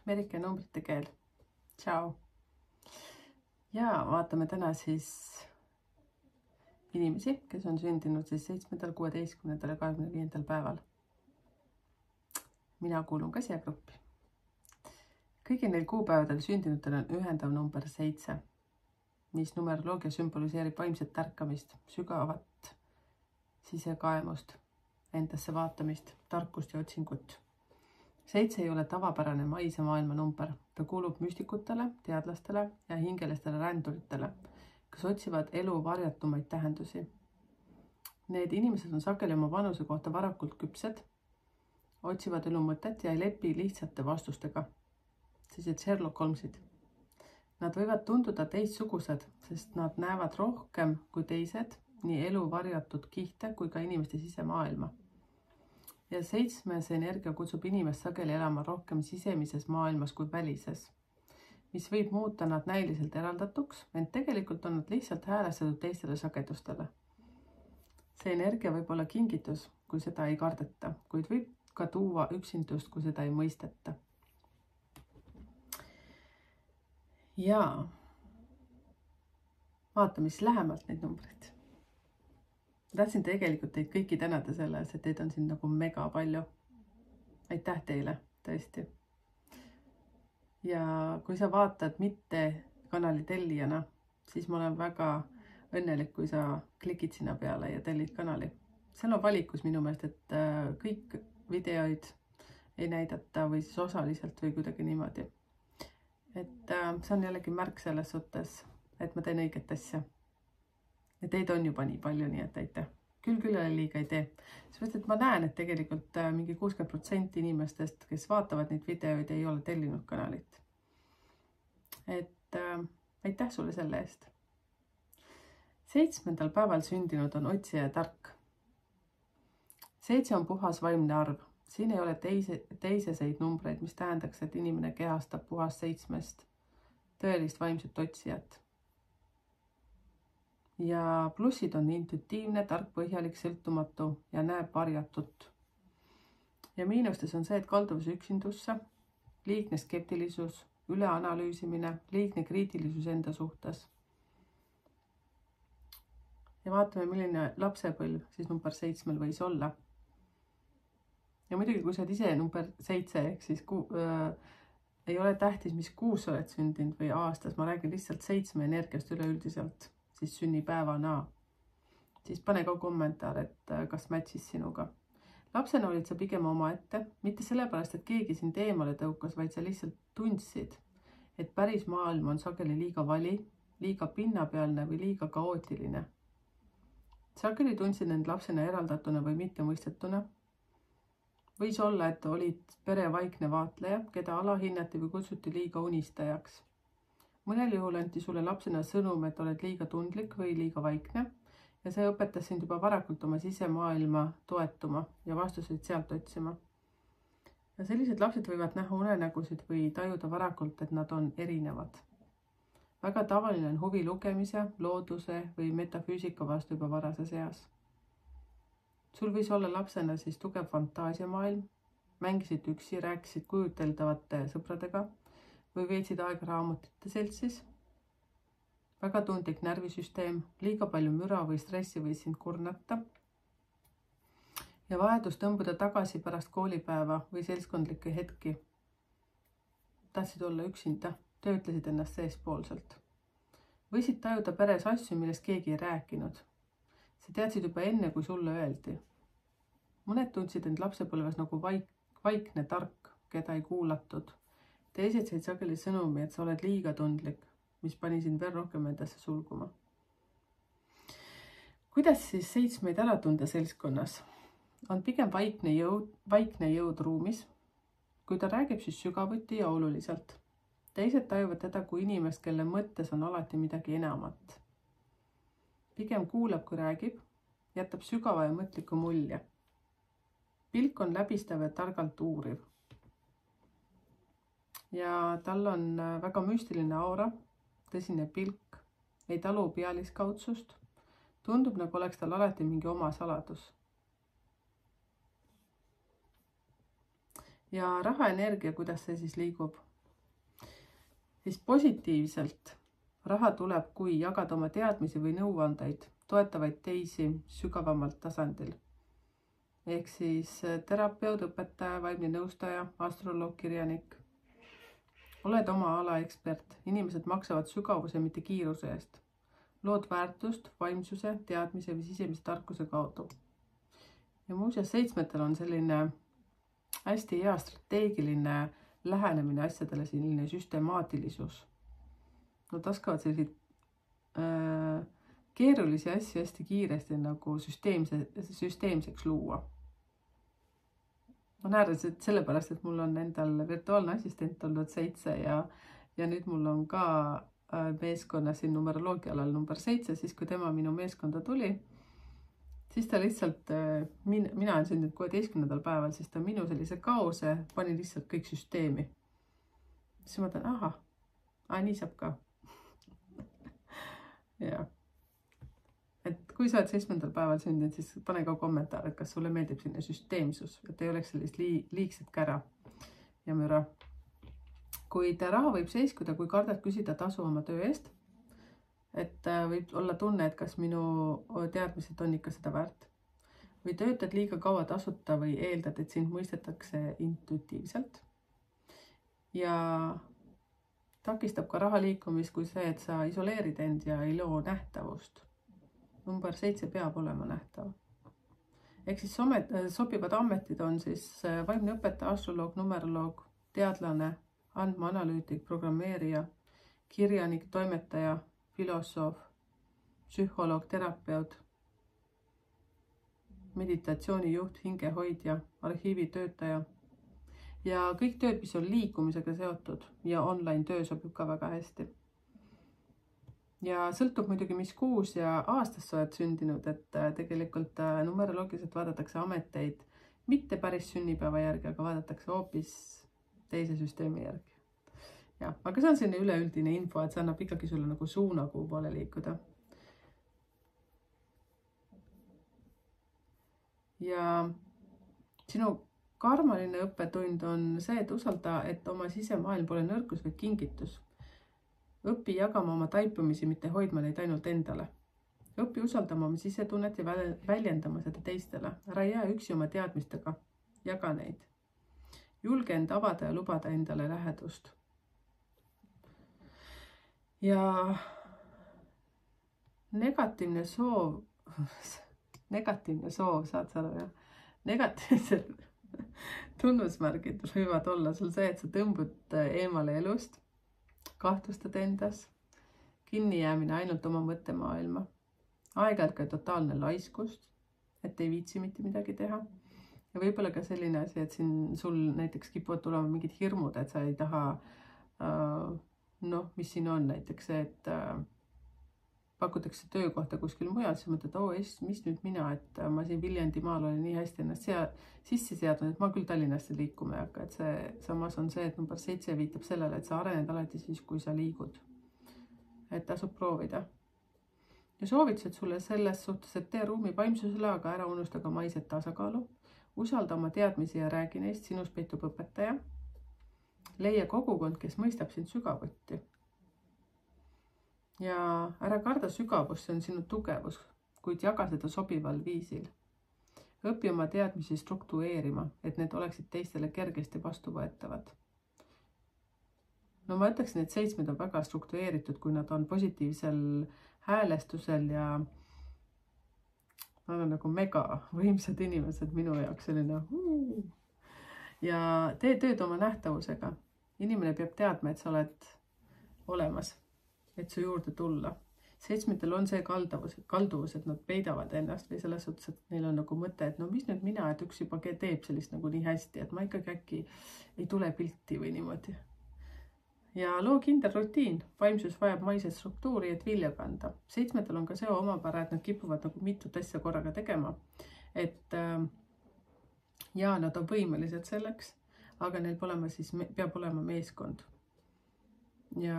Merike numbrite keel. Tšau! Ja vaatame täna siis inimesi, kes on sündinud siis 7., 16. ja 25. päeval. Mina kuulun ka siia gruppi. Kõigil neil kuupäevadel sündinutel on ühendav number 7, mis numeroloogia sümboliseerib vaimset tärkamist, sügavat sisekaemust, endasse vaatamist, tarkust ja otsingut. 7 ei ole tavapärane maise maailma number. Ta kuulub müstikutele, teadlastele ja hingelistele ränduritele, kes otsivad elu varjatumaid tähendusi. Need inimesed on sageli oma vanuse kohta varakult küpsed, otsivad elu mõtet ja ei lepi lihtsate vastustega. Sellised Sherlock Holmesid. Nad võivad tunduda teistsugused, sest nad näevad rohkem kui teised nii elu varjatud kihte kui ka inimeste sisemaailma. Ja 7. energia kutsub inimest sageli elama rohkem sisemises maailmas kui välises, mis võib muuta nad näiliselt eraldatuks, ent tegelikult on nad lihtsalt häälestatud teistele sagedustele. See energia võib olla kingitus, kui seda ei kardeta, kuid võib ka tuua üksindust, kui seda ei mõisteta. Ja vaatame siis lähemalt neid numbreid. Tahtsin tegelikult teid kõiki tänada selles, et teid on siin nagu mega palju. Aitäh teile, tõesti. Ja kui sa vaatad mitte kanali tellijana, siis ma olen väga õnnelik, kui sa klikid sinna peale ja tellid kanali. Seal on valikus minu meelest, et kõik videoid ei näidata või siis osaliselt või kuidagi niimoodi. Et see on jällegi märk selles suhtes, et ma teen õiget asja. Ja teid on juba nii palju, nii et aitäh. Küll liiga ei tee. Sest et ma näen, et tegelikult mingi 60% inimestest, kes vaatavad neid videoid, ei ole tellinud kanalit. Et aitäh sulle selle eest. 7. päeval sündinud on otsija ja tark. 7 on puhas vaimne arv. Siin ei ole teiseseid numbreid, mis tähendaks, et inimene kehastab puhas 7 tõelist vaimset otsijat. Ja plussid on intuitiivne, tark, põhjalik, sõltumatu ja näeb varjatut. Ja miinustes on see, et kalduvus üksindusse, liigne skeptilisus, üleanalüüsimine, liigne kriitilisus enda suhtes. Ja vaatame, milline lapsepõlv siis number 7 võis olla. Ja muidugi, kui sa oled ise number 7, ehk siis ei ole tähtis, mis kuus oled sündinud või aastas, ma räägin lihtsalt 7 energiast üleüldiselt, siis sünnipäevana. Siis pane ka kommentaar, et kas matchis sinuga. Lapsena olid sa pigem oma ette, mitte sellepärast, et keegi sind eemale tõukas, vaid sa lihtsalt tundsid, et päris maailm on sageli liiga vali, liiga pinnapealne või liiga kaootiline. Sageli tundsid end lapsena eraldatuna või mittemõistetuna. Võis olla, et olid pere vaikne vaatleja, keda alahinnati või kutsuti liiga unistajaks. Mõnel juhul anti sulle lapsena sõnum, et oled liiga tundlik või liiga vaikne ja see õpetas sind juba varakult oma sisemaailma toetuma ja vastuseid sealt otsima. Ja sellised lapsed võivad näha unenägusid või tajuda varakult, et nad on erinevad. Väga tavaline on huvi lugemise, looduse või metafüüsika vastu juba varases eas. Sul võis olla lapsena siis tugev fantaasiamaailm, mängisid üksi, rääkisid kujuteldavate sõpradega või veetsid aega raamutite seltsis. Väga tundlik närvisüsteem, liiga palju müra või stressi võis sind kurnata. Ja vajadus tõmbuda tagasi pärast koolipäeva või seltskondlikke hetki. Tahtsid olla üksinda, töötlesid ennast seespoolselt. Võisid tajuda peres asju, millest keegi ei rääkinud. Sa teadsid juba enne, kui sulle öeldi. Mõned tundsid end lapsepõlves nagu vaikne tark, keda ei kuulatud. Teised said sageli sõnumi, et sa oled liiga tundlik, mis pani sind veel rohkem endasse sulguma. Kuidas siis 7 ära tunda seltskonnas? On pigem vaikne jõud ruumis. Kui ta räägib, siis sügavuti ja oluliselt. Teised tajuvad teda kui inimest, kelle mõttes on alati midagi enamat. Pigem kuulab, kui räägib, jätab sügava ja mõtliku mulje. Pilk on läbistav ja targalt uuriv. Ja tal on väga müstiline aura, tõsine pilk, ei talu pealiskaudsust, tundub nagu oleks tal alati mingi oma saladus. Ja rahaenergia, kuidas see siis liigub? Siis positiivselt raha tuleb, kui jagad oma teadmisi või nõuandeid, toetavaid teisi sügavamalt tasandil. Ehk siis terapeut, õpetaja, vaimne nõustaja, astroloog, kirjanik. Oled oma ala ekspert, inimesed maksavad sügavuse, mitte kiiruse eest. Lood väärtust, vaimsuse, teadmise või sisemise tarkuse kaudu. Ja muuseas 7. on selline hästi hea strateegiline lähenemine asjadele, selline süstemaatilisus. Nad oskavad selliseid keerulisi asju hästi kiiresti nagu süsteemseks luua. Ma näen sellepärast, et mul on endal virtuaalne assistent olnud 7 ja nüüd mul on ka meeskonnas siin numeroloogia alal number 7, siis kui tema minu meeskonda tuli, siis ta lihtsalt, mina olen sündinud 16. päeval, siis ta minu sellise kaose pani lihtsalt kõik süsteemi. Siis ma mõtlen, nii saab ka. Ja. Et kui sa oled 7. päeval sündinud, siis pane ka kommentaar, et kas sulle meeldib selline süsteemsus, et ei oleks sellist liigset kära ja müra. Kuid raha võib seiskuda, kui kardad küsida tasu oma töö eest. Et võib olla tunne, et kas minu teadmised on ikka seda väärt. Või töötad liiga kaua tasuta või eeldad, et sind mõistetakse intuitiivselt. Ja takistab ka raha liikumist kui see, et sa isoleerid end ja ei loo nähtavust. Number 7 peab olema nähtav. Ehk siis sobivad ametid on siis vaimne õpetaja, astroloog, numeroloog, teadlane, andmeanalüütik, programmeerija, kirjanik, toimetaja, filosoof, psühholoog, terapeut, meditatsioonijuht, hingehoidja, arhiivitöötaja ja kõik tööd, mis on liikumisega seotud ja online töö sobib ka väga hästi. Ja sõltub muidugi, mis kuus ja aastas sa oled sündinud, et tegelikult numeroloogiliselt vaadatakse ameteid mitte päris sünnipäeva järgi, aga vaadatakse hoopis teise süsteemi järgi. Ja, aga see on selline üleüldine info, et see annab ikkagi sulle nagu suuna, kuhu poole liikuda. Ja sinu karmaline õppetund on see, et usalda, et oma sisemaailm pole nõrkus või kingitus. Õpi jagama oma taipamisi, mitte hoidma neid ainult endale. Õpi usaldama oma sisetunnet ja väljendama seda teistele. Ära jää üksi oma teadmistega. Jaga neid. Julge end avada ja lubada endale lähedust. Ja negatiivne soov, saad sa aru, jah? Negatiivsed tunnusmärgid võivad olla sul see, et sa tõmbud eemale elust, kahtlustad endas, kinni jäämine ainult oma mõttemaailma, aeg-ajalt ka totaalne laiskust, et ei viitsi mitte midagi teha. Ja võib-olla ka selline asi, et sul näiteks kipuvad tulema mingid hirmud, et sa ei taha, mis siin on näiteks see, et pakutakse töökohta kuskil mujal, siis mõtled, mis nüüd mina, et ma siin Viljandimaal olen nii hästi ennast sisse seadnud, et ma küll Tallinnasse liikuma ei hakka, et see samas on see, et number 7 viitab sellele, et sa arened alati siis, kui sa liigud. Et tasub proovida. Ja soovitused sulle selles suhtes, et tee ruumi vaimsusele, aga ära unusta ka maiset tasakaalu. Usalda oma teadmisi ja räägi neist, sinust peitub õpetaja. Leia kogukond, kes mõistab sind sügavuti. Ja ära karda sügavust, see on sinu tugevus, kuid jaga seda sobival viisil. Õpi oma teadmisi struktureerima, et need oleksid teistele kergesti vastuvõetavad. No ma ütleksin, et 7 on väga struktureeritud, kui nad on positiivsel häälestusel ja nad on nagu mega võimsad inimesed minu jaoks selline. Ja tee tööd oma nähtavusega. Inimene peab teadma, et sa oled olemas. Et su juurde tulla. 7 on see kalduvus, et nad peidavad ennast või selles suhtes, et neil on nagu mõte, et mis nüüd mina, et üks juba teeb sellist nagu nii hästi, et ma ikkagi äkki ei tule pilti või niimoodi. Ja loo kindel rutiin. Vaimsus vajab maiset struktuuri, et vilja kanda. 7 on ka see omapära, et nad kipuvad nagu mitut asja korraga tegema. Et nad on võimelised selleks, aga neil peab olema meeskond. Ja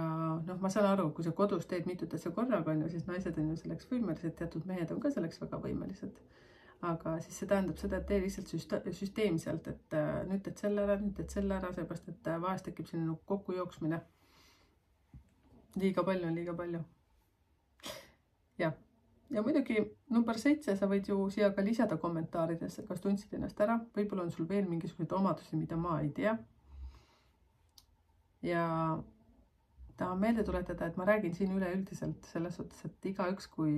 ma saan aru, kui sa kodus teed mitut asja korraga, siis naised on ju selleks võimelised, teatud mehed on ka selleks väga võimelised. aga siis see tähendab seda, et tee lihtsalt süsteemselt, et nüüd teed selle ära, seepärast, et vahest tekib selline kokkujooksmine. Liiga palju on liiga palju. Ja muidugi number 7 sa võid ju siia ka lisada kommentaaridesse, kas tundsid ennast ära, võib-olla on sul veel mingisuguseid omadusi, mida ma ei tea. Ja tahan meelde tuletada, et ma räägin siin üleüldiselt selles suhtes, et igaüks, kui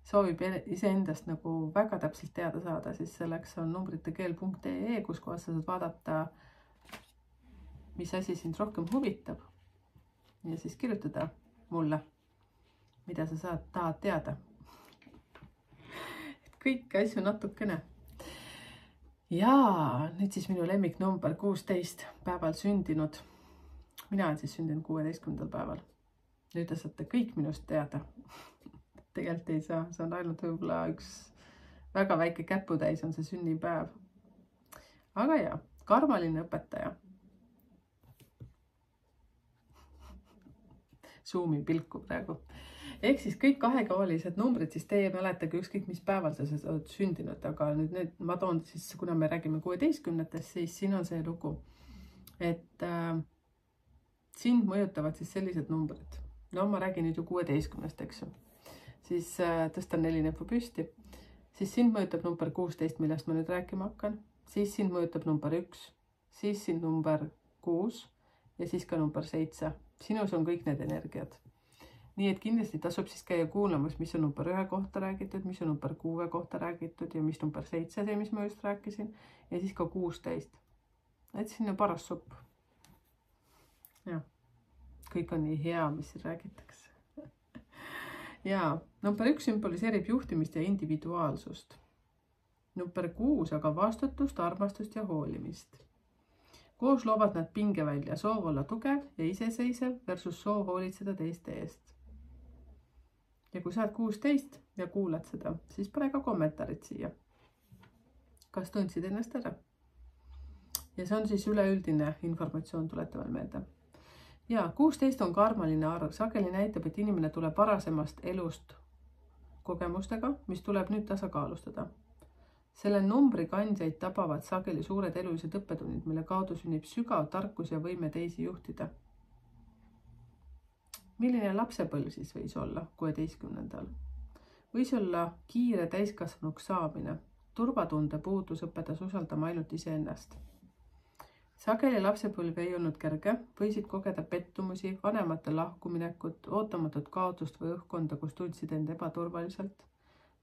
soovib iseendast nagu väga täpselt teada saada, siis selleks on numbritekeel.ee, kus kohas sa saad vaadata, mis asi sind rohkem huvitab ja siis kirjutada mulle, mida sa tahad teada. Kõiki asju natukene. Ja nüüd siis minu lemmik number 16 päeval sündinud. Mina olen siis sündinud 16. päeval. Nüüd te saate kõik minust teada. Tegelikult ei saa, see on ainult võib-olla üks väga väike käputäis on see sünnipäev. Aga ja, karmaline õpetaja. Zoomi pilku praegu. Ehk siis kõik kahekoolised numbrid, siis teie mäletage ükskõik mis päeval sa oled sündinud, aga nüüd ma toon siis, kuna me räägime 16-test, siis siin on see lugu, et sind mõjutavad siis sellised numbrid. No ma räägin nüüd ju 16-st, eks ju. Siis tõstan 4 näppu püsti. Siis sind mõjutab number 16, millest ma nüüd rääkima hakkan. Siis sind mõjutab number 1. Siis sind number 6 ja siis ka number 7. Sinus on kõik need energiad. Nii et kindlasti tasub siis käia kuulamas, mis on number 1 kohta räägitud, mis on number 6 kohta räägitud ja mis number 7, see, mis ma just rääkisin. Ja siis ka 16. Et sinna paras supp. Ja, kõik on nii hea, mis siin räägitakse. Ja, number 1 sümboliseerib juhtimist ja individuaalsust. Number 6 aga vastutust, armastust ja hoolimist. Koos loovad nad pinge välja, soov olla tugev ja iseseisev versus soov hoolitseda teiste eest. Ja kui saad 16 ja kuulad seda, siis pane ka kommentaarid siia. Kas tundsid ennast ära? Ja see on siis üleüldine informatsioon, tuleta veel meelde. Ja 16 on karmaline arv. Sageli näitab, et inimene tuleb varasemast elust kogemustega, mis tuleb nüüd tasakaalustada. Selle numbri kandjaid tabavad sageli suured elulised õppetunnid, mille kaudu sünnib sügav tarkus ja võime teisi juhtida. Milline lapsepõlv siis võis olla 16. Võis olla kiire täiskasvanuks saamine. Turvatunde puudus õpetas usaldama ainult iseennast. Sageli lapsepõlv ei olnud kerge, võisid kogeda pettumusi, vanemate lahkuminekut, ootamatut kaotust või õhkkonda, kus tundsid end ebaturvaliselt.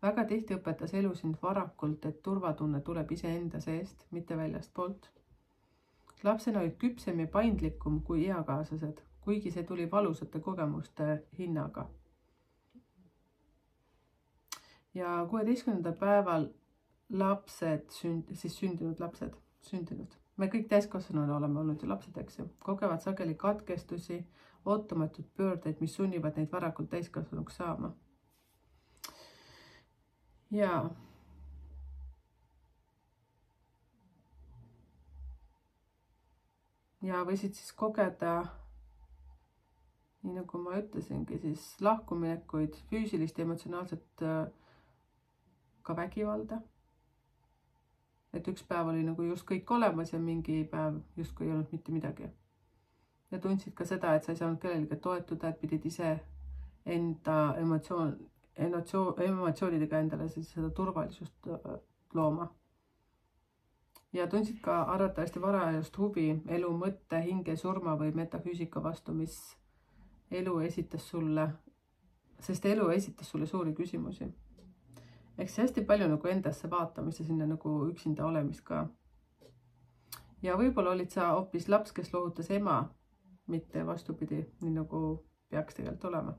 Väga tihti õpetas elu sind varakult, et turvatunne tuleb iseenda seest, mitte väljast poolt. Lapsena olid küpsem ja paindlikum kui eakaaslased, kuigi see tuli valusate kogemuste hinnaga. Ja 16. päeval lapsed, siis sündinud lapsed, Me kõik täiskasvanuna oleme olnud ju lapsed, eks ju. Kogevad sageli katkestusi, ootamatud pöördeid, mis sunnivad neid varakult täiskasvanuks saama. Ja võisid siis kogeda, nii nagu ma ütlesingi, siis lahkuminekuid, füüsilist ja emotsionaalset ka vägivalda. Et üks päev oli nagu just kõik olemas ja mingi päev justkui ei olnud mitte midagi. Ja tundsid ka seda, et sa ei saanud kellelegi toetuda, et pidid ise enda emotsioonidega endale seda turvalisust looma. Ja tundsid ka arvatavasti varajast huvi elu mõtte, hinge, surma või metafüüsika vastu, mis elu esitas sulle, sest elu esitas sulle suuri küsimusi. Eks hästi palju nagu endasse vaatamist ja sinna nagu üksinda olemist ka. Ja võib-olla olid sa hoopis laps, kes lohutas ema, mitte vastupidi, nii nagu peaks tegelikult olema.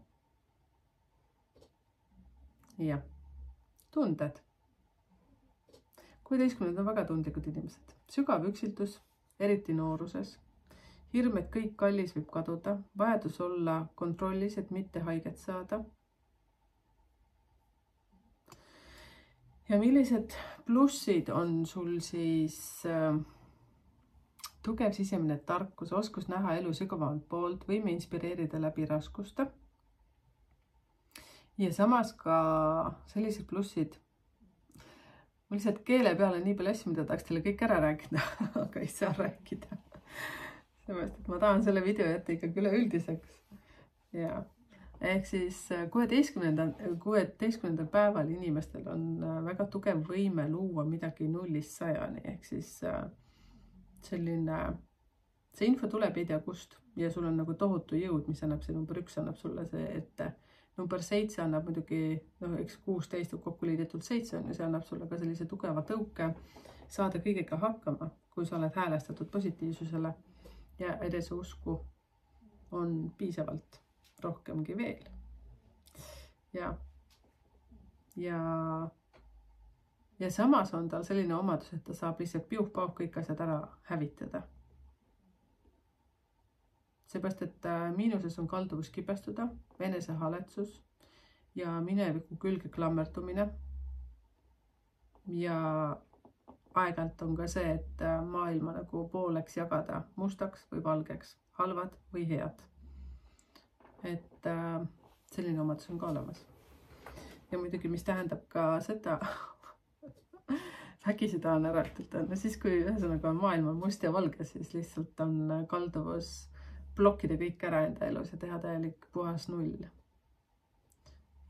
Ja, tunded. 16 on väga tundlikud inimesed. Sügav üksiltus, eriti nooruses. Hirm, et kõik kallis võib kaduda. Vajadus olla kontrollis, et mitte haiget saada. Ja millised plussid on sul siis tugev sisemine tarkus, oskus näha elu sügavamalt poolt, võime inspireerida läbi raskuste. Ja samas ka sellised plussid, mul lihtsalt keele peale nii palju asju, mida tahaks teile kõik ära rääkida, aga ei saa rääkida. Sellepärast, et ma tahan selle video jätta ikkagi üleüldiseks. Ja ehk siis 16. päeval inimestel on väga tugev võime luua midagi 0-100. Ehk siis selline, see info tuleb ei tea kust ja sul on nagu tohutu jõud, mis annab see number 1 annab sulle see ette. Number 7 annab muidugi, eks 16 kokku liidetult 7 on ja see annab sulle ka sellise tugeva tõuke saada kõigega hakkama, kui sa oled häälestatud positiivsusele ja eneseusku on piisavalt rohkemgi veel. Ja samas on tal selline omadus, et ta saab lihtsalt piuh-pauh kõik asjad ära hävitada. Seepärast, et miinuses on kalduvus kibestuda, enesehaletsus ja mineviku külge klammerdumine. Ja aeg-ajalt on ka see, et maailma nagu pooleks jagada mustaks või valgeks, halvad või head. Et selline omadus on ka olemas. Ja muidugi, mis tähendab ka seda, äkki seda on ära ütelda, no siis kui ühesõnaga on maailma must ja valge, siis lihtsalt on kalduvus blokkida kõik ära enda elus ja teha täielik puhas 0.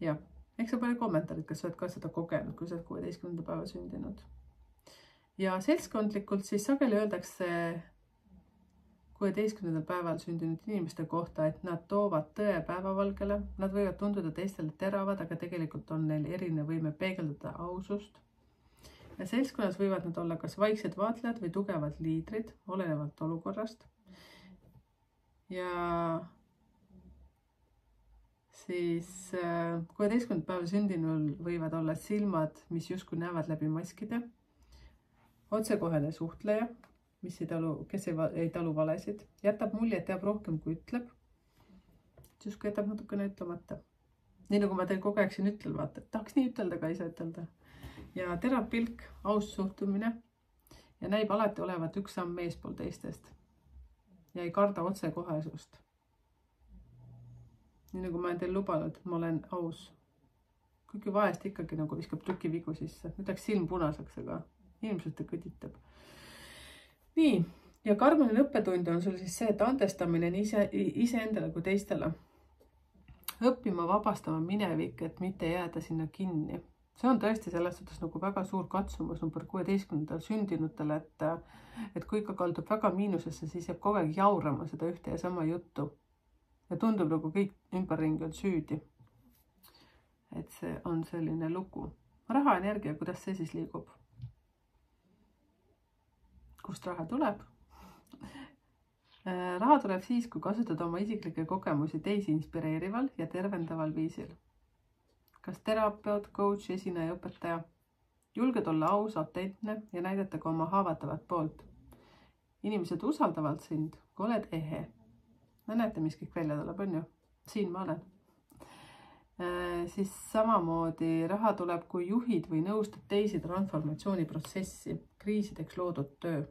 Ja, eks sa pane kommentaarid, kas sa oled ka seda kogenud, kui sa oled 16. päeva sündinud. Ja seltskondlikult siis sageli öeldakse 16. päeval sündinud inimeste kohta, et nad toovad tõe päevavalgele. Nad võivad tunduda teistele teravad, aga tegelikult on neil erinev võime peegeldada ausust. Ja seltskonnas võivad nad olla kas vaiksed vaatlejad või tugevad liidrid, olenevalt olukorrast. Ja siis 16. päeval sündinul võivad olla silmad, mis justkui näevad läbi maskide, otsekohene suhtleja, kes ei talu valesid, jätab mulje, et teab rohkem kui ütleb, justkui jätab natukene ütlemata. Nii nagu ma teil kogu aeg siin ütlen, vaata, et tahaks nii ütelda, aga ei saa ütelda. Ja terav pilk, aus suhtumine ja näib alati olevat üks samm meespool teistest. Ja ei karda otsekohesust. Nii nagu ma olen teil lubanud, et ma olen aus. Kuigi vahest ikkagi nagu viskab tükivigu sisse. Nüüd läks silm punaseks, aga ilmselt ta kõditab. Nii, ja karmine õppetund on sul siis see, et andestamine on iseendale kui teistele. Õppima vabastama minevik, et mitte jääda sinna kinni. See on tõesti selles suhtes nagu väga suur katsumus number 16. sündinutele, et kui ikka kaldub väga miinusesse, siis jääb kogu aeg jaurama seda ühte ja sama juttu. Ja tundub nagu kõik ümberringi on süüdi. Et see on selline lugu. Raha energia, kuidas see siis liigub? Kust raha tuleb? Raha tuleb siis, kui kasutada oma isiklikke kogemusi teisi inspireerival ja tervendaval viisil. Kas terapeut, coach, esineja, õpetaja? Julged olla aus, autentne ja näidata ka oma haavatavat poolt. Inimesed usaldavalt sind, kui oled ehe. No näete, mis kõik välja tuleb, on ju? Siin ma olen. Siis samamoodi raha tuleb, kui juhid või nõustad teisi transformatsiooniprotsessi, kriisideks loodud töö.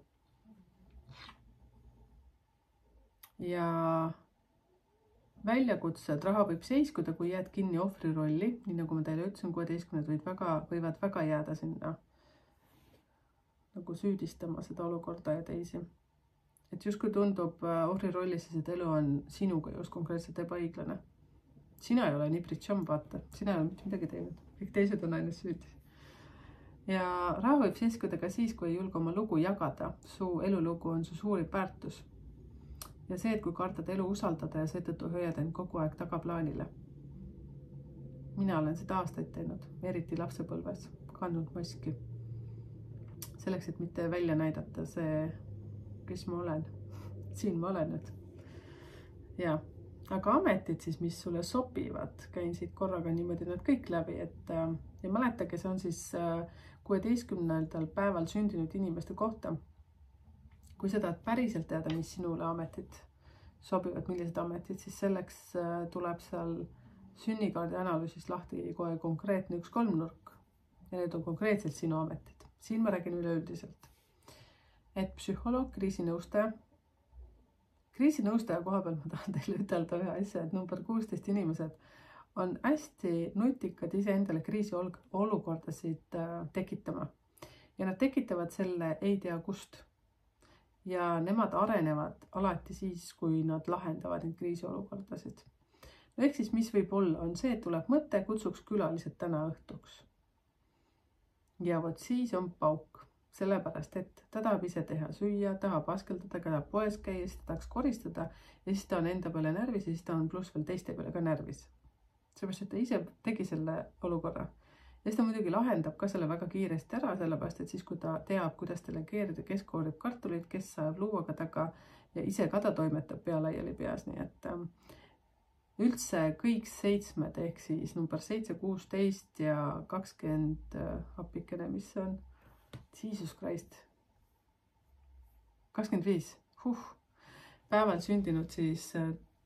Ja väljakutsed, raha võib seiskuda, kui jääd kinni ohvri rolli, nii nagu ma teile ütlesin, 16 võivad väga jääda sinna nagu süüdistama seda olukorda ja teisi. Et justkui tundub ohvri rollis, et elu on sinuga just konkreetselt ebaõiglane. Sina ei ole nii pritšom, vaata, sina ei ole mitte midagi teinud, kõik teised on ainult süüdi. Ja raha võib seiskuda ka siis, kui ei julge oma lugu jagada, su elulugu on su suurim väärtus. Ja see, et kui kardad elu usaldada ja seetõttu hoiad end kogu aeg tagaplaanile. Mina olen seda aastaid teinud, eriti lapsepõlves, kandnud maski. Selleks, et mitte välja näidata see, kes ma olen. Siin ma olen nüüd. Ja, aga ametid siis, mis sulle sobivad, käin siit korraga niimoodi nad kõik läbi, ja mäletage, see on siis 16. päeval sündinud inimeste kohta. Kui sa tahad päriselt teada, mis sinule ametid sobivad, millised ametid, siis selleks tuleb seal sünnikaardi analüüsist lahti kohe konkreetne 1 kolmnurk. Ja need on konkreetselt sinu ametid. Siin ma räägin üleüldiselt. Et psühholoog, kriisinõustaja. Kriisinõustaja koha peal ma tahan teile ütelda ühe asja, et number 16 inimesed on hästi nutikad iseendale kriisiolukordasid tekitama. ja nad tekitavad selle ei tea kust. Ja nemad arenevad alati siis, kui nad lahendavad neid kriisiolukordasid. No ehk siis, mis võib olla, on see, et tuleb mõte, kutsuks külalised täna õhtuks. Ja vot siis on pauk, sellepärast, et ta tahab ise teha süüa, tahab askeldada, tahab poes käia, siis ta tahaks koristada ja siis ta on enda peale närvis ja siis ta on pluss veel teiste peale ka närvis. Seepärast, et ta ise tegi selle olukorra. Ja siis ta muidugi lahendab ka selle väga kiiresti ära, sellepärast, et siis kui ta teab, kuidas delegeerida, kes koorib kartuleid, kes sajab luuaga taga ja ise ka ta toimetab pea laiali peas, nii et üldse kõik 7 ehk siis number 7, 16 ja 20 appikene, mis see on? Jesus Christ. 25. Päeval sündinud siis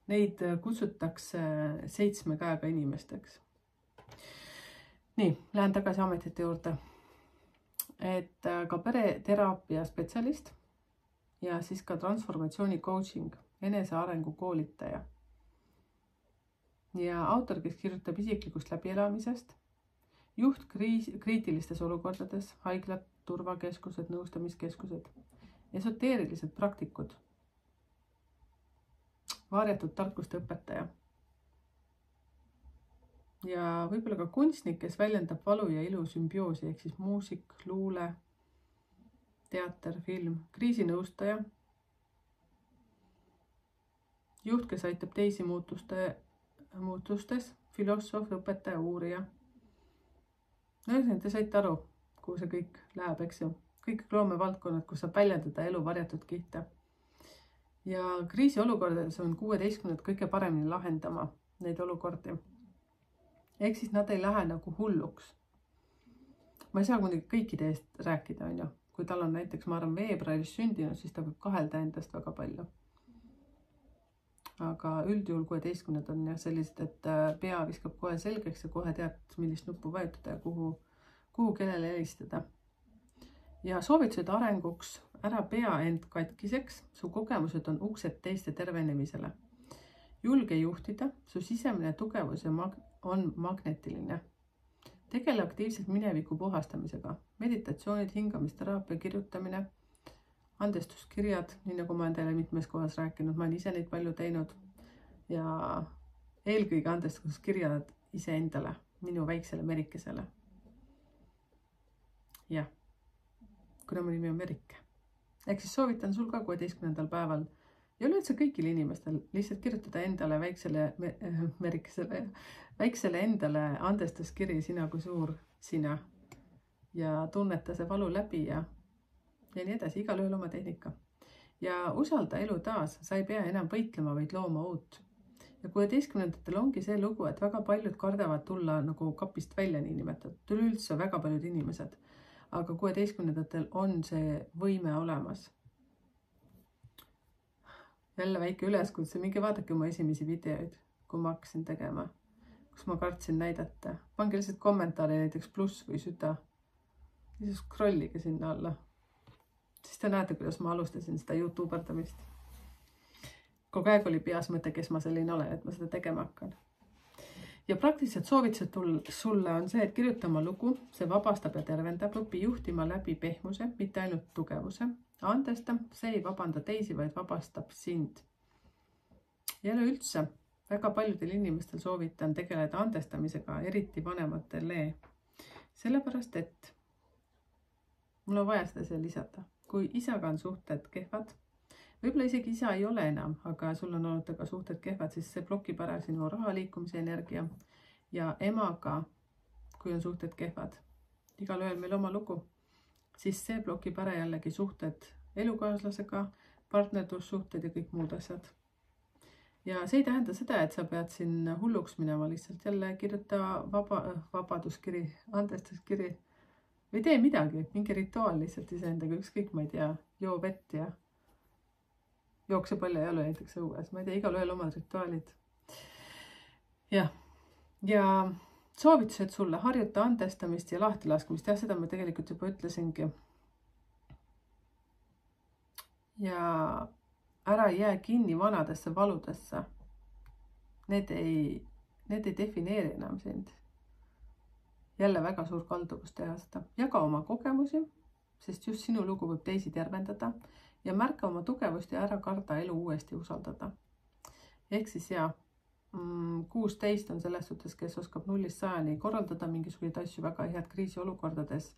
neid kutsutakse 7 käega inimesteks. Nii, lähen tagasi ametite juurde. Et ka pereteraapia spetsialist ja siis ka transformatsiooni coaching, enesearengu koolitaja. Ja autor, kes kirjutab isiklikust läbielamisest, juht kriitilistes olukordades, haiglad, turvakeskused, nõustamiskeskused, esoteerilised praktikud, varjatud tarkuste õpetaja ja võib-olla ka kunstnik, kes väljendab valu ja ilu sümbioosi, ehk siis muusik, luule, teater, film, kriisinõustaja, juht, kes aitab teisi muutustes, filosoof, õpetaja, uurija. No te saite aru, kuhu see kõik läheb, eks ju. Kõik loomevaldkonnad, kus saab väljendada elu varjatud kihte. Ja kriisiolukordades on 16 kõige paremini lahendama neid olukordi. Ehk siis nad ei lähe nagu hulluks. Ma ei saa muidugi kõikide eest rääkida, on ju. Kui tal on näiteks, ma arvan, veebruaris sündinud, siis ta võib kahelda endast väga palju. Aga üldjuhul 16 on jah sellised, et pea viskab kohe selgeks ja kohe tead, millist nuppu vajutada ja kuhu kellele helistada. Ja soovitused arenguks, ära pea end katkiseks, su kogemused on uksed teiste tervenemisele. Julge juhtida, su sisemine tugevus on magnetiline. Tegele aktiivselt mineviku puhastamisega, meditatsioonid, hingamisteraapia, kirjutamine, andestuskirjad, nii nagu ma olen teile mitmes kohas rääkinud, ma olen ise neid palju teinud ja eelkõige andestuskirjad iseendale, minu väiksele Merikesele. Jah, kuna mu nimi on Merike. Ehk siis soovitan sul ka 16. päeval ja üleüldse kõigil inimestel lihtsalt kirjutada endale väiksele Merikesele, väiksele endale andestuskiri, sina kui suur sina ja tunneta see valu läbi ja nii edasi, igal ühel oma tehnika. Ja usalda elu taas, sa ei pea enam võitlema, vaid looma uut. Ja 16. ongi see lugu, et väga paljud kardavad tulla nagu kapist välja niinimetatud, üleüldse väga paljud inimesed. Aga 16. on see võime olemas. Jälle väike üleskutse, minge vaadake oma esimesi videoid, kui ma hakkasin tegema, kus ma kartsin näidata. Pange lihtsalt kommentaari näiteks pluss või süda. Siis scrollige sinna alla. Siis te näete, kuidas ma alustasin seda YouTuberdamist. Kogu aeg oli peas mõte, kes ma selline olen, et ma seda tegema hakkan. Ja praktiliselt soovitused sulle on see, et kirjutama lugu, see vabastab ja tervendab, õpi juhtima läbi pehmuse, mitte ainult tugevuse. Andesta, see ei vabanda teisi, vaid vabastab sind. Ja üldse, väga paljudel inimestel soovitan tegeleda andestamisega, eriti vanematele. Sellepärast, et mul on vaja seda siia lisada. Kui isaga on suhted kehvad, võib-olla isegi isa ei ole enam, aga sul on olnud aga suhted kehvad, siis see blokib ära sinu raha liikumise energia ja emaga, kui on suhted kehvad, igal ühel meil oma lugu, siis see blokib ära jällegi suhted elukaaslasega, partnerlussuhted ja kõik muud asjad. Ja see ei tähenda seda, et sa pead siin hulluks minema, lihtsalt jälle kirjuta vabaduskiri, andestuskiri või tee midagi, mingi rituaal lihtsalt iseendaga, ükskõik ma ei tea, joo vett ja jookse palju jalu näiteks õues, ma ei tea, igal ühel omad rituaalid. Ja soovitused sulle, harjuta andestamist ja lahtilaskmist, jah, seda ma tegelikult juba ütlesingi. Ja ära jää kinni vanadesse valudesse. Need ei defineeri enam sind. Jälle väga suur kalduvus teha seda. Jaga oma kogemusi, sest just sinu lugu võib teisi tervendada ja märka oma tugevust ja ära karda elu uuesti usaldada. Ehk siis 16 on selles suhtes, kes oskab 0-100 korraldada mingisuguseid asju väga head kriisiolukordades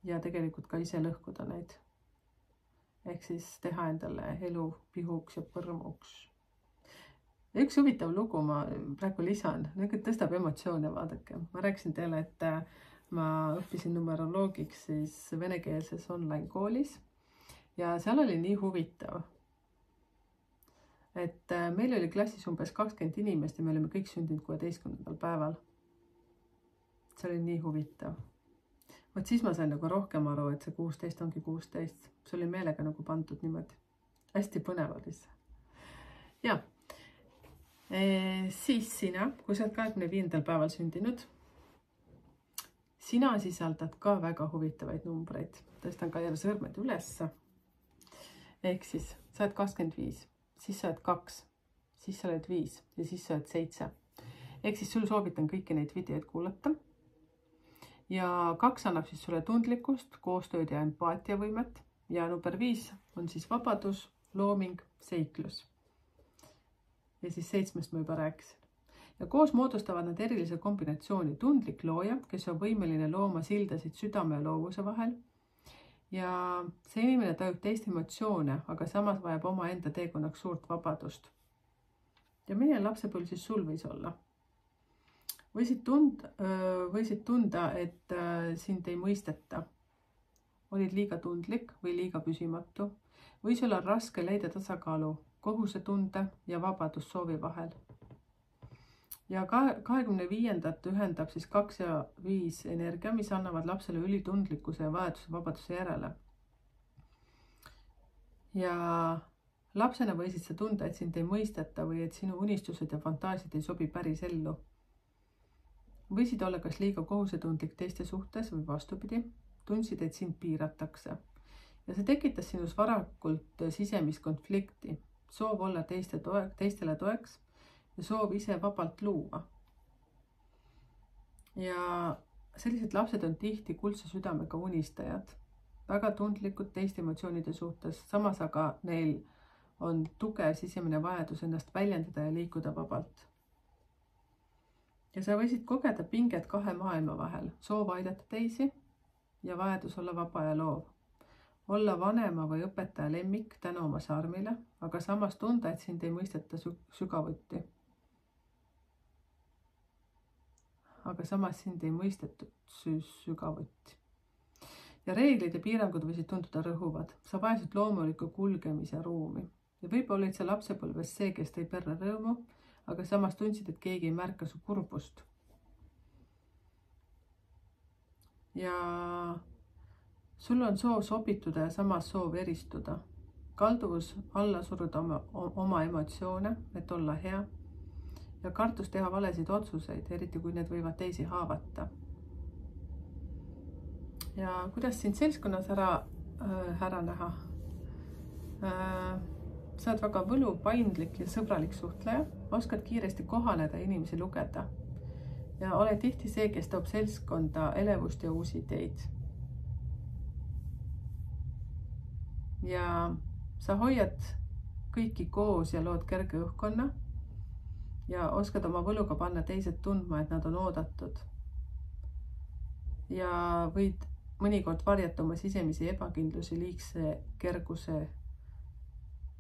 ja tegelikult ka ise lõhkuda neid. Ehk siis teha endale elu pihuks ja põrmuks. Ja üks huvitav lugu ma praegu lisan, tõstab emotsioone, vaadake. Ma rääkisin teile, et ma õppisin numeroloogiks siis venekeelses online koolis ja seal oli nii huvitav, et meil oli klassis umbes 20 inimest ja me olime kõik sündinud 16. päeval. See oli nii huvitav. Võt siis ma sain nagu rohkem aru, et see 16 ongi 16. See oli meelega nagu pandud niimoodi. Hästi põnev oli see. Ja, siis sina, kui sa oled 25. päeval sündinud, sina sisaldad ka väga huvitavaid numbreid. Tõstan ka jälle sõrmed ülesse. Ehk siis sa oled 25. Siis sa oled 2, siis sa oled 5 ja siis sa oled 7. Ehk siis sul soovitan kõiki neid videoid kuulata. Ja 2 annab siis sulle tundlikkust, koostööd ja empaatiavõimet. Ja number 5 on siis vabadus, looming, seiklus. Ja siis 7 ma juba rääkisin. Ja koos moodustavad nad erilise kombinatsiooni tundlik looja, kes on võimeline looma sildasid südame ja loovuse vahel. Ja see inimene tajub teist emotsioone, aga samas vajab oma enda teekonnaks suurt vabadust. Ja milline lapsepõlv siis sul võis olla? Võisid tunda, et sind ei mõisteta. Olid liiga tundlik või liiga püsimatu. Võis olla raske leida tasakaalu kohusetunde ja vabadussoovi vahel. Ja 25. ühendab siis 2 ja 5 energia, mis annavad lapsele ülitundlikkuse ja vabaduse järele. Ja lapsena võisid sa tunda, et sind ei mõisteta või et sinu unistused ja fantaasid ei sobi päris ellu. Võisid olla kas liiga kohusetundlik teiste suhtes või vastupidi, tundsid, et sind piiratakse. Ja see tekitas sinus varakult sisemist konflikti, soov olla teistele toeks ja soov ise vabalt luua. Ja sellised lapsed on tihti kuldse südamega unistajad, väga tundlikud teiste emotsioonide suhtes, samas aga neil on tugev sisemine vajadus ennast väljendada ja liikuda vabalt. Ja sa võisid kogeda pinget 2 maailma vahel, soov aidata teisi ja vajadus olla vaba ja loov. Olla vanema või õpetaja lemmik tänu oma sarmile, aga samas tunda, et sind ei mõisteta sügavuti. Aga samas sind ei mõistetud sügavuti. Ja reeglid ja piirangud võisid tunduda rõhuvad. Sa vajasid loomuliku kulgemise ruumi. Ja võib-olla olid sa lapsepõlves see, kes tõi perre rõõmu, aga samas tundsid, et keegi ei märka su kurbust. Ja sul on soov sobituda ja samas soov eristuda. Kalduvus alla suruda oma emotsioone, et olla hea. Ja kartus teha valesid otsuseid, eriti kui need võivad teisi haavata. Ja kuidas sind seltskonnas ära näha? Sa oled väga võluv, paindlik ja sõbralik suhtleja, oskad kiiresti kohaneda ja inimesi lugeda. Ja oled tihti see, kes toob seltskonda elevust ja uusi ideid. Ja sa hoiad kõiki koos ja lood kerge õhkkonna ja oskad oma võluga panna teised tundma, et nad on oodatud. Ja võid mõnikord varjata oma sisemisi ebakindlusi liigse kerguse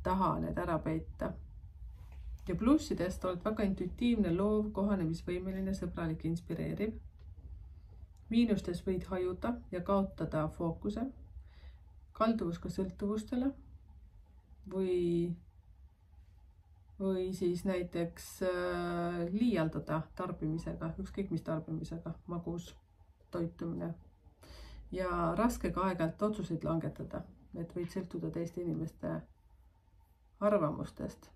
taha need ära peita. Ja plussidest oled väga intuitiivne, loov, kohanemisvõimeline, sõbralik, inspireeriv. Miinustes võid hajuda ja kaotada fookuse, kalduvus ka sõltuvustele või siis näiteks liialdada tarbimisega, ükskõik mis tarbimisega, magus toitumine. Ja raske ka aeg-ajalt otsuseid langetada, et võid sõltuda teiste inimeste arvamustest.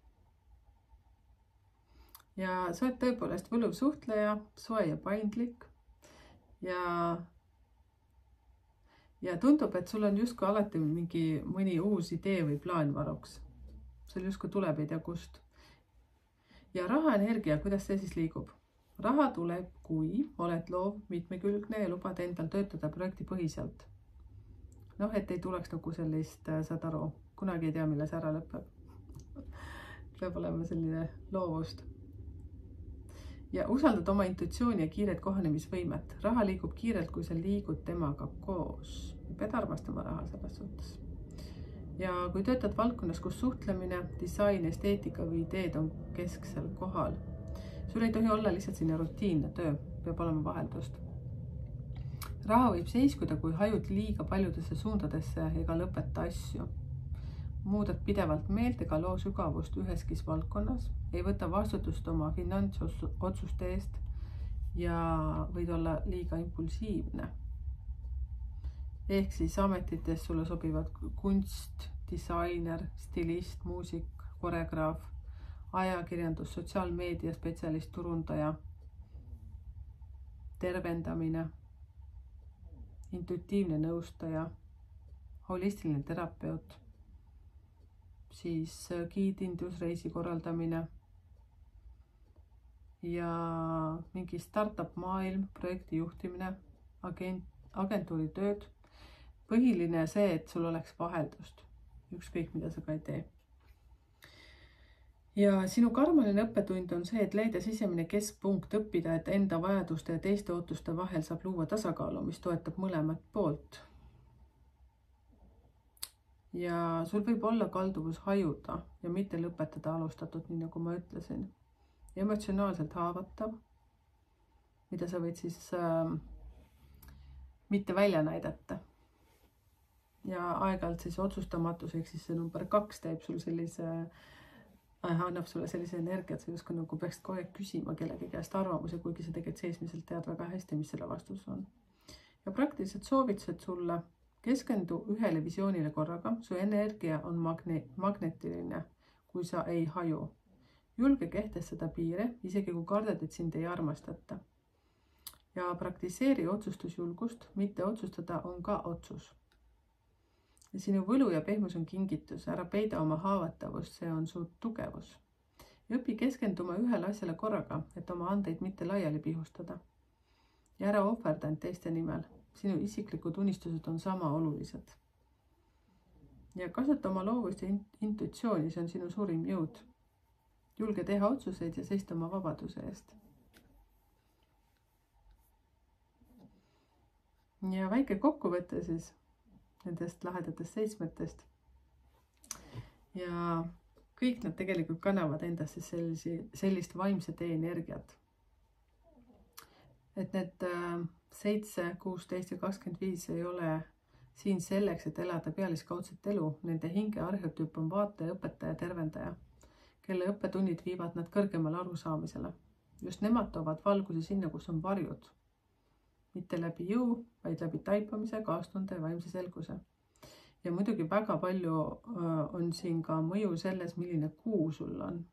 Ja sa oled tõepoolest võluv suhtleja, soe ja paindlik ja tundub, et sul on justkui alati mõni uus idee või plaan varuks. Sul justkui tuleb ei tea kust. Ja rahaenergia, kuidas see siis liigub? Raha tuleb, kui oled loov, mitmekülgne ja lubad endal töötada projektipõhiselt. Noh, et ei tuleks nagu sellist, saad aru, kunagi ei tea, mille see ära lõpeb. Peab olema selline loovust. Ja usaldad oma intuitsiooni ja kiiret kohanemisvõimet. Raha liigub kiirelt, kui sa liigud temaga koos. Pead armastama raha selles suhtes. Ja kui töötad valdkonnas, kus suhtlemine, disain, esteetika või ideed on kesksel kohal, sul ei tohi olla lihtsalt selline rutiinne töö, peab olema vaheldust. Raha võib seiskuda, kui hajud liiga paljudesse suundadesse ega lõpeta asju. Muudad pidevalt meelt ega loo sügavust üheskis valdkonnas, ei võta vastutust oma finantsotsuste eest ja võid olla liiga impulsiivne. Ehk siis ametites sulle sobivad kunst, disainer, stilist, muusik, koreograaf, ajakirjandus, sotsiaalmeedia spetsialist, turundaja, tervendamine, intuitiivne nõustaja, holistiline terapeut, siis giidindus, reisi korraldamine ja mingi startup maailm, projekti juhtimine, agentuuri tööd. Põhiline see, et sul oleks vaheldust, ükskõik mida sa ka ei tee. Ja sinu karmaline õppetund on see, et leida sisemine keskpunkt, õppida, et enda vajaduste ja teiste ootuste vahel saab luua tasakaalu, mis toetab mõlemat poolt. Ja sul võib olla kalduvus hajuda ja mitte lõpetada alustatud, nii nagu ma ütlesin. Emotsionaalselt haavatav, mida sa võid siis mitte välja näidata. Ja aeg-ajalt siis otsustamatus, ehk siis see number 2 teeb sul sellise, annab sulle sellise energia, et sa justkui nagu peaks kogu aeg küsima kellegi käest arvamuse, kuigi sa tegelikult seesmiselt tead väga hästi, mis selle vastus on. Ja praktilised soovitused sulle: keskendu ühele visioonile korraga, su energia on magnetiline, kui sa ei haju. Julge kehtestada piire, isegi kui kardad, et sind ei armastata. Ja praktiseeri otsustusjulgust, mitte otsustada on ka otsus. Ja sinu võlu ja pehmus on kingitus, ära peida oma haavatavust, see on su tugevus. Ja õpi keskenduma ühele asjale korraga, et oma andeid mitte laiali pihustada. Ja ära ohverda end teiste nimel, sinu isiklikud unistused on sama olulised. Ja kasuta oma loovust ja intuitsiooni, see on sinu suurim jõud. Julge teha otsuseid ja seista oma vabaduse eest. Ja väike kokkuvõte siis nendest lahedatest 7. Ja kõik nad tegelikult kannavad endasse sellist vaimse tee energiat. Et need 7, 16 ja 25 ei ole siin selleks, et elada pealiskaudset elu. Nende hinge arhetüüp on vaataja, õpetaja, tervendaja, kelle õppetunnid viivad nad kõrgemale arusaamisele. Just nemad toovad valguse sinna, kus on varjud. Mitte läbi jõu, vaid läbi taipamise, kaastunde ja vaimse selguse. Ja muidugi väga palju on siin ka mõju selles, milline kuu sul on.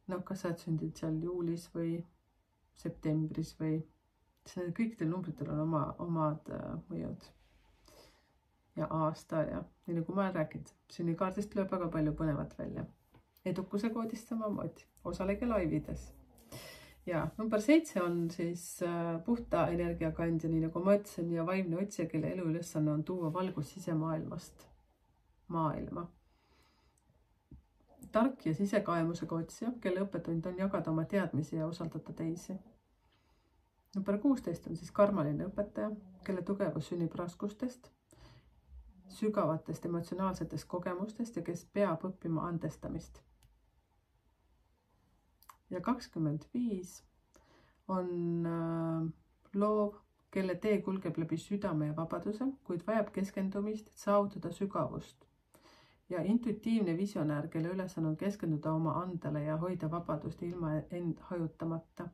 No kas sa oled sündinud seal juulis või septembris või kõikidel numbritel on omad mõjud. Ja aasta ja nii nagu ma olen rääkinud, sünnikaardist tuleb väga palju põnevat välja. Edukuse koodist samamoodi, osalege laivides. Ja number 7 on siis puhta energiakandja, nii nagu ma ütlesin, ja vaimne otsija, kelle elu ülesanne on tuua valgus sisemaailmast maailma. Tark ja sisekaemusega otsija, kelle õppetund on jagada oma teadmisi ja usaldada teisi. Number 16 on siis karmaline õpetaja, kelle tugevus sünnib raskustest, sügavatest emotsionaalsetest kogemustest ja kes peab õppima andestamist. Ja 25 on loov, kelle tee kulgeb läbi südame ja vabaduse, kuid vajab keskendumist, et saavutada sügavust. Ja intuitiivne visionäär, kelle ülesanne on keskenduda oma andele ja hoida vabadust ilma end hajutamata.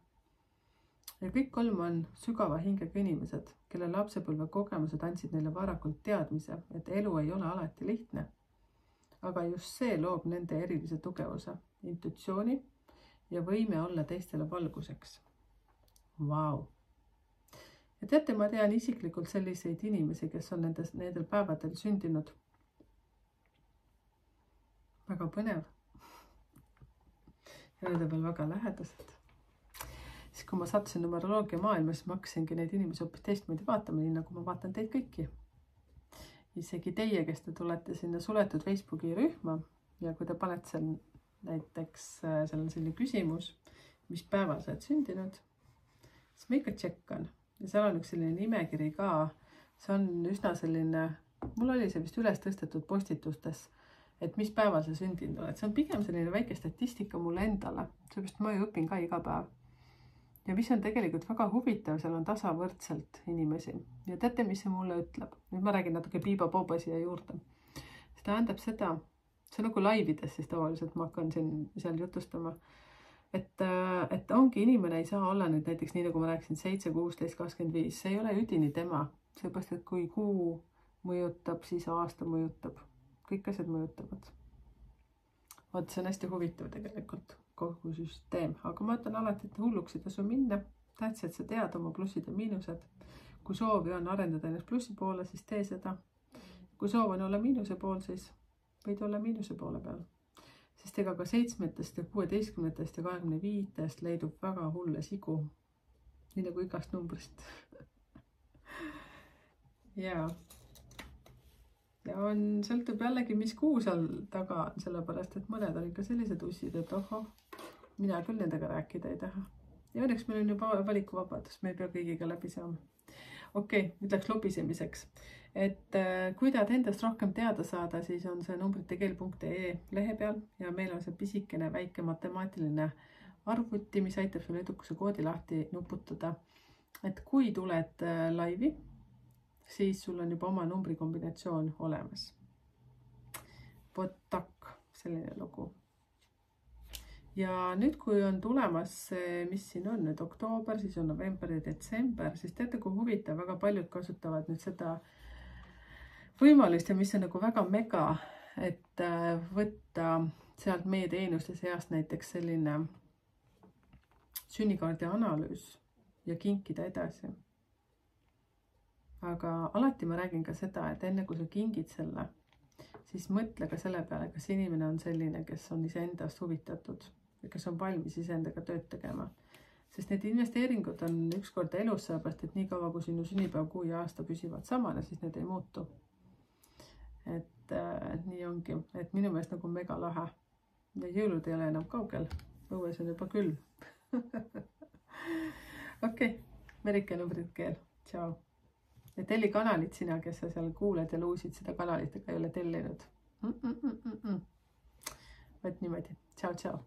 Ja kõik 3 on sügava hingega inimesed, kelle lapsepõlve kogemused andsid neile varakult teadmise, et elu ei ole alati lihtne. Aga just see loob nende erilise tugevuse, intuitsiooni ja võime olla teistele valguseks. Vau! Ja teate, ma tean isiklikult selliseid inimesi, kes on nendel päevadel sündinud. Väga põnev. Ja nende peal väga lähedased. Siis kui ma sattusin numeroloogia maailma, siis ma hakkasingi neid inimesi hoopis teistmoodi vaatama, nii nagu ma vaatan teid kõiki. isegi teie, kes te tulete sinna suletud Facebooki rühma ja kui te panete seal näiteks, seal on selline küsimus, mis päeval sa oled sündinud, siis ma ikka tšekkan ja seal on üks selline nimekiri ka, see on üsna selline, mul oli see vist üles tõstetud postitustes, et mis päeval sa sündinud oled, see on pigem selline väike statistika mulle endale, seepärast ma ju õpin ka iga päev. Ja mis on tegelikult väga huvitav, seal on tasavõrdselt inimesi. Ja teate, mis see mulle ütleb? Nüüd ma räägin natuke piiba-pooba siia juurde. See tähendab seda, see on nagu laivides siis tavaliselt, ma hakkan seal jutustama. Et ongi inimene ei saa olla nüüd näiteks nii, nagu ma rääkisin, 7, 16, 25. See ei ole üdini tema. Seepärast, et kui kuu mõjutab, siis aasta mõjutab. Kõik asjad mõjutavad. Vaat see on hästi huvitav tegelikult. Kogu süsteem, aga ma ütlen alati, et hulluks ei tasu minna, tähtsa, et sa tead oma plussid ja miinused. Kui soovi on arendada ennast plussi poole, siis tee seda. Kui soov on olla miinuse pool, siis võid olla miinuse poole peal. Sest ega ka 7, 16 ja 25 leidub väga hulle sigu. Nii nagu igast numbrist. Ja sõltub jällegi, mis kuu seal taga on, sellepärast, et mõned on ikka sellised ussid, et ohoh, mina küll nendega rääkida ei taha. Ja õnneks meil on juba valikuvabadus, me ei pea kõigiga läbi saama. Okei, nüüd läks lobisemiseks. Et kui tahad endast rohkem teada saada, siis on see numbritekeel.ee lehe peal ja meil on see pisikene väike matemaatiline arvuti, mis aitab sul edukuse koodi lahti nuputada. Et kui tuled laivi, siis sul on juba oma numbrikombinatsioon olemas. Võtak, selline lugu. Ja nüüd, kui on tulemas, mis siin on nüüd oktoober, siis on november ja detsember, siis teate, kui huvitav, väga paljud kasutavad nüüd seda võimalust ja mis on nagu väga mega, et võtta sealt meie teenuste seast näiteks selline sünnikaardi analüüs ja kinkida edasi. Aga alati ma räägin ka seda, et enne kui sa kingid selle, siis mõtle ka selle peale, kas inimene on selline, kes on iseendast huvitatud ja kes on valmis iseendaga tööd tegema. Sest need investeeringud on ükskord elus, sellepärast, et nii kaua, kui sinu sünnipäev, kuu ja aasta püsivad samana, siis need ei muutu. Et nii ongi, et minu meelest nagu mega lahe. Ja jõulud ei ole enam kaugel, õues on juba küll. Okei, Merike numbrid keel. Tšau. Ja telli kanalit sina, kes sa seal kuuled ja luusid seda kanalit, aga ei ole tellinud. Võt niimoodi. Tšau, tšau.